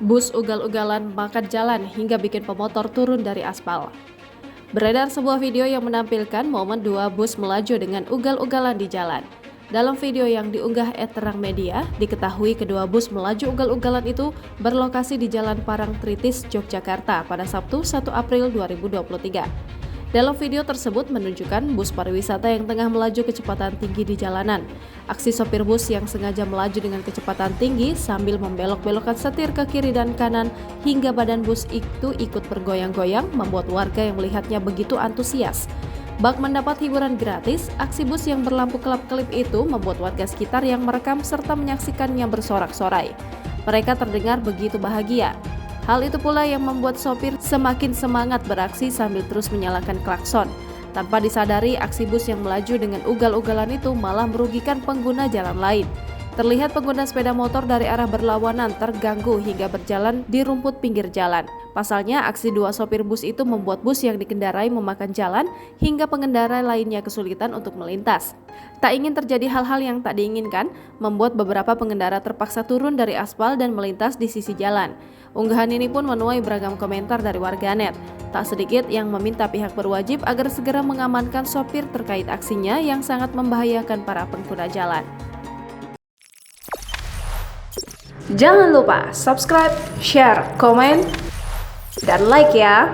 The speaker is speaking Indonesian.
Bus ugal-ugalan makan jalan hingga bikin pemotor turun dari aspal. Beredar sebuah video yang menampilkan momen dua bus melaju dengan ugal-ugalan di jalan. Dalam video yang diunggah @terang media, diketahui kedua bus melaju ugal-ugalan itu berlokasi di Jalan Parangtritis, Yogyakarta pada Sabtu 1 April 2023. Dalam video tersebut menunjukkan bus pariwisata yang tengah melaju kecepatan tinggi di jalanan. Aksi sopir bus yang sengaja melaju dengan kecepatan tinggi sambil membelok-belokkan setir ke kiri dan kanan hingga badan bus itu ikut bergoyang-goyang membuat warga yang melihatnya begitu antusias. Bak mendapat hiburan gratis, aksi bus yang berlampu kelap-kelip itu membuat warga sekitar yang merekam serta menyaksikannya bersorak-sorai. Mereka terdengar begitu bahagia. Hal itu pula yang membuat sopir semakin semangat beraksi sambil terus menyalakan klakson. Tanpa disadari, aksi bus yang melaju dengan ugal-ugalan itu malah merugikan pengguna jalan lain. Terlihat pengguna sepeda motor dari arah berlawanan terganggu hingga berjalan di rumput pinggir jalan. Pasalnya, aksi dua sopir bus itu membuat bus yang dikendarai memakan jalan hingga pengendara lainnya kesulitan untuk melintas. Tak ingin terjadi hal-hal yang tak diinginkan, membuat beberapa pengendara terpaksa turun dari aspal dan melintas di sisi jalan. Unggahan ini pun menuai beragam komentar dari warganet. Tak sedikit yang meminta pihak berwajib agar segera mengamankan sopir terkait aksinya yang sangat membahayakan para pengguna jalan. Jangan lupa subscribe, share, komen, dan like ya!